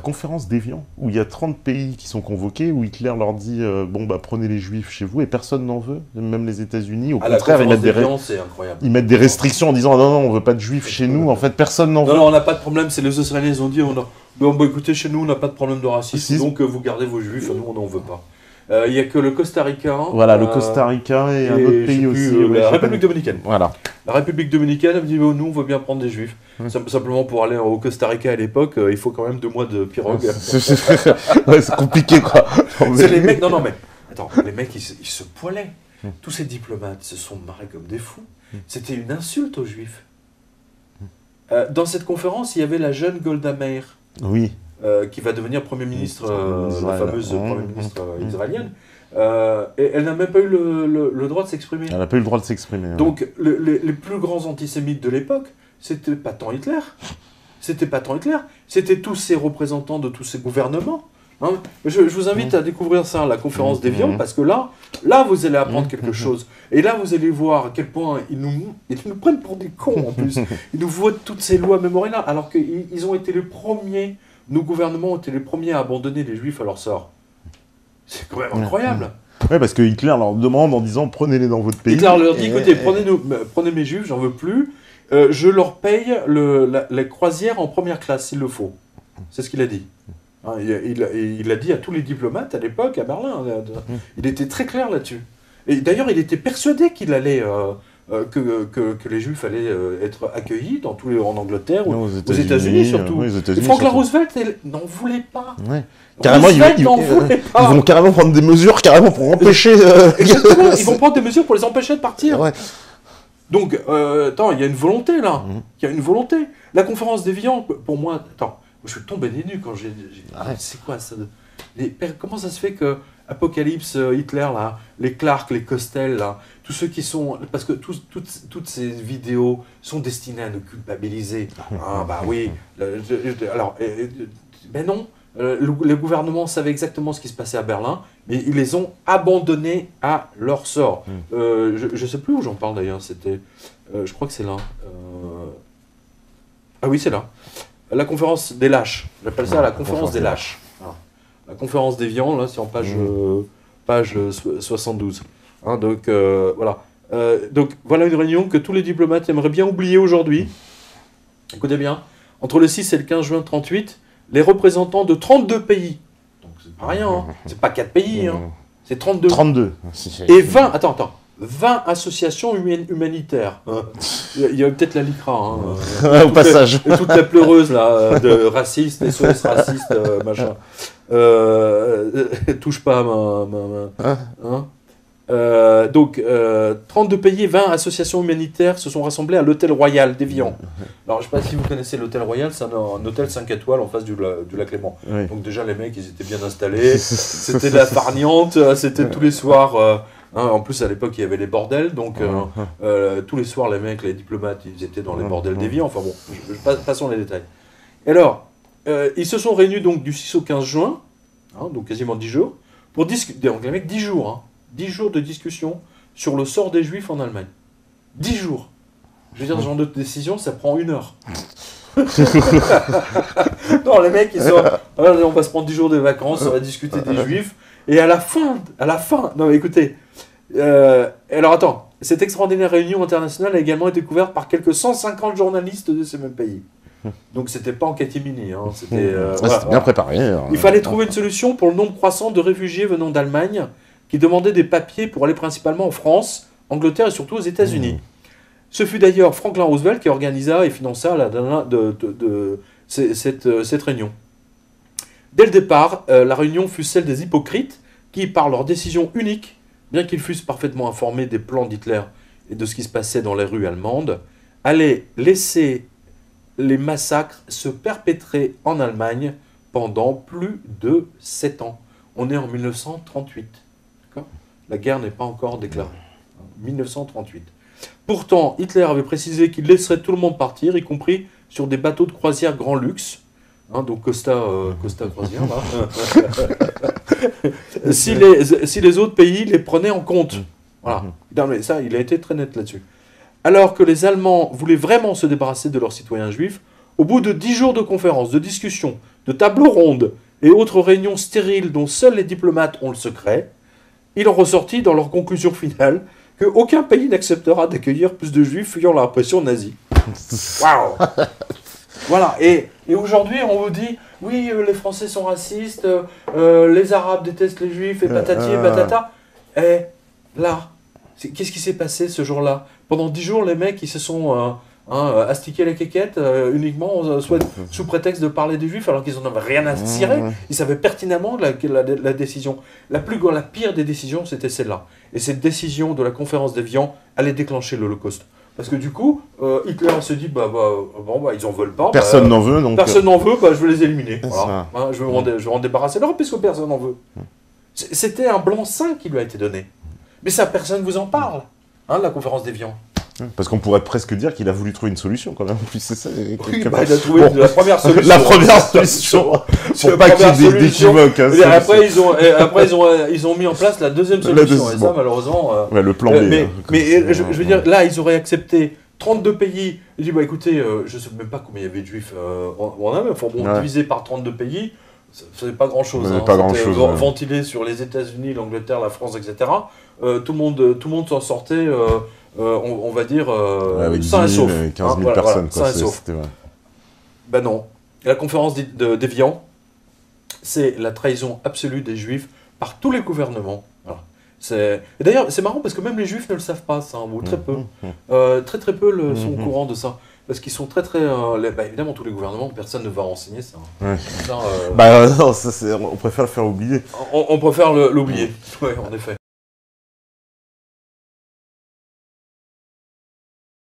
conférence d'Évian, où il y a 30 pays qui sont convoqués, où Hitler leur dit bon, bah, prenez les Juifs chez vous, et personne n'en veut, même les États-Unis. Au contraire, ils mettent des restrictions en disant non, non, on veut pas de Juifs chez nous. En fait, personne n'en veut. Non, on n'a pas de problème. C'est les Israéliens, ils ont dit bon, bah, écoutez, chez nous, on n'a pas de problème de racisme, donc vous gardez vos Juifs, nous, on n'en veut pas. Il n'y a que le Costa Rica. Voilà, le Costa Rica et un autre pays aussi. La République dominicaine. Voilà. La République dominicaine, elle dit nous, on veut bien prendre des Juifs. Simplement pour aller au Costa Rica à l'époque, il faut quand même 2 mois de pirogue. C'est compliqué, quoi. C'est les mecs. Non, mais attends, les mecs, ils se poilaient. Tous ces diplomates se sont marrés comme des fous. C'était une insulte aux Juifs. Dans cette conférence, il y avait la jeune Golda Meir. Oui. Qui va devenir Premier ministre, la fameuse Premier ministre israélienne. Et elle n'a même pas eu le droit de s'exprimer. Elle n'a pas eu le droit de s'exprimer. Donc, les plus grands antisémites de l'époque, c'était pas tant Hitler. C'était tous ces représentants de tous ces gouvernements. Hein. Je vous invite à découvrir ça, la conférence d'Évian, parce que là, vous allez apprendre quelque chose. Et là, vous allez voir à quel point ils nous prennent pour des cons, en plus. Ils nous votent toutes ces lois mémorielles, alors qu'ils ont été les premiers. Nos gouvernements ont été les premiers à abandonner les Juifs à leur sort. C'est quand même incroyable. Oui, parce que Hitler leur demande en disant prenez-les dans votre pays. Hitler leur dit écoutez, prenez mes Juifs, j'en veux plus. Je leur paye la croisière en première classe s'il le faut. C'est ce qu'il a dit. Hein, il a dit à tous les diplomates à l'époque à Berlin. Il était très clair là-dessus. Et d'ailleurs, il était persuadé qu'il allait. Que les Juifs allaient être accueillis en Angleterre ou aux États-Unis surtout. Et Franklin Roosevelt n'en voulait pas. Ouais. Carrément, ils vont carrément prendre des mesures pour empêcher. Exactement, ils vont prendre des mesures pour les empêcher de partir. Ouais. Donc, il y a une volonté là. Il y a une volonté. La conférence d'Évian, pour moi, je suis tombé des nues quand j'ai dit c'est quoi ça comment ça se fait que Apocalypse, Hitler, là, les Clark, les Costel, là, tous ceux qui sont... Parce que toutes ces vidéos sont destinées à nous culpabiliser. Ah, bah oui. Ben non. Le gouvernement savait exactement ce qui se passait à Berlin, mais ils les ont abandonnés à leur sort. Je ne sais plus où j'en parle d'ailleurs. C'était... je crois que c'est là. Ah oui, c'est là. La conférence des lâches. J'appelle ça la conférence des lâches. La conférence d'Évian, là, c'est en page 72. Hein, donc, voilà. Donc, voilà une réunion que tous les diplomates aimeraient bien oublier aujourd'hui. Écoutez bien. Entre le 6 et le 15 juin 1938, les représentants de 32 pays, donc c'est pas rien, hein, c'est pas 4 pays, hein, c'est 32. 32. Et 20 associations humanitaires. Il y a peut-être la LICRA. Hein, au passage. Et toute la pleureuse là, de racistes, SOS racistes, machin. Touche pas donc, 32 pays et 20 associations humanitaires se sont rassemblés à l'hôtel Royal d'Évian. Alors, je ne sais pas si vous connaissez l'hôtel Royal, c'est un hôtel 5 étoiles en face du lac Léman. Oui. Donc, déjà, les mecs, ils étaient bien installés. C'était de la farniente, c'était tous les soirs. En plus, à l'époque, il y avait les bordels. Donc, tous les soirs, les mecs, les diplomates, ils étaient dans les bordels d'Évian. Enfin bon, passons les détails. Et alors, ils se sont réunis donc du 6 au 15 juin, hein, donc quasiment 10 jours, pour discuter. Donc, les mecs, 10 jours, hein. 10 jours de discussion sur le sort des Juifs en Allemagne. 10 jours. Je veux dire, ce genre de décision, ça prend 1 heure. Non, les mecs, ils sont... on va se prendre 10 jours de vacances, on va discuter des Juifs. Et à la fin... Non, mais écoutez. Alors, attends. Cette extraordinaire réunion internationale a également été couverte par quelques 150 journalistes de ces mêmes pays. Donc, c'était pas en catimini. Hein. C'était bien préparé. Il fallait trouver une solution pour le nombre croissant de réfugiés venant d'Allemagne qui demandaient des papiers pour aller principalement en France, Angleterre et surtout aux États-Unis. Ce fut d'ailleurs Franklin Roosevelt qui organisa et finança cette réunion. Dès le départ, la réunion fut celle des hypocrites qui, par leur décision unique, bien qu'ils fussent parfaitement informés des plans d'Hitler et de ce qui se passait dans les rues allemandes, allaient laisser les massacres se perpétrer en Allemagne pendant plus de 7 ans. On est en 1938. La guerre n'est pas encore déclarée. 1938. Pourtant, Hitler avait précisé qu'il laisserait tout le monde partir, y compris sur des bateaux de croisière grand luxe. Hein, donc Costa Croisière, là. si les autres pays les prenaient en compte. Voilà. Non, mais ça, il a été très net là-dessus. Alors que les Allemands voulaient vraiment se débarrasser de leurs citoyens juifs, au bout de 10 jours de conférences, de discussions, de tables rondes et autres réunions stériles dont seuls les diplomates ont le secret, il en ressortit dans leur conclusion finale qu'aucun pays n'acceptera d'accueillir plus de juifs fuyant la répression nazie. Waouh. Voilà, et aujourd'hui on vous dit, oui, les Français sont racistes, les Arabes détestent les Juifs, et patati et patata. Et là, qu'est-ce qui s'est passé ce jour-là? Pendant 10 jours, les mecs, ils se sont astiqués les quéquettes uniquement soit sous prétexte de parler des Juifs, alors qu'ils n'en avaient rien à cirer. Ils savaient pertinemment la décision. La pire des décisions, c'était celle-là. Et cette décision de la conférence d'Évian allait déclencher l'Holocauste. Parce que du coup, Hitler se dit, ils en veulent pas. Personne n'en veut, donc... Personne n'en veut, je vais les éliminer. Voilà. Je vais m'en débarrasser l'Europe, puisque personne n'en veut. C'était un blanc-seing qui lui a été donné. Mais ça, personne ne vous en parle, de la conférence d'Évian. Parce qu'on pourrait presque dire qu'il a voulu trouver une solution, quand même. Puis c'est ça, oui, il a trouvé la première solution. La première solution. Pour pas qu'il y ait d'équivoque. Après, ils ont mis en place la deuxième solution. Et ça, malheureusement... le plan B. Mais je veux dire, là, ils auraient accepté 32 pays. Ils disent, écoutez, je ne sais même pas combien il y avait de juifs en Allemagne. Divisé par 32 pays, ça ne faisait pas grand-chose. Ventilé sur les États-Unis, l'Angleterre, la France, etc. Tout le monde s'en sortait... on va dire, sain et sauf. 15 000 personnes, sain et sauf. Ben non. La conférence d'Évian, c'est la trahison absolue des Juifs par tous les gouvernements. Voilà. Et d'ailleurs, c'est marrant parce que même les Juifs ne le savent pas, ça, ou très peu. Très peu sont au courant de ça. Parce qu'ils sont très... évidemment, tous les gouvernements, personne ne va renseigner ça. Non, on préfère le faire oublier. On préfère l'oublier, oui, en effet.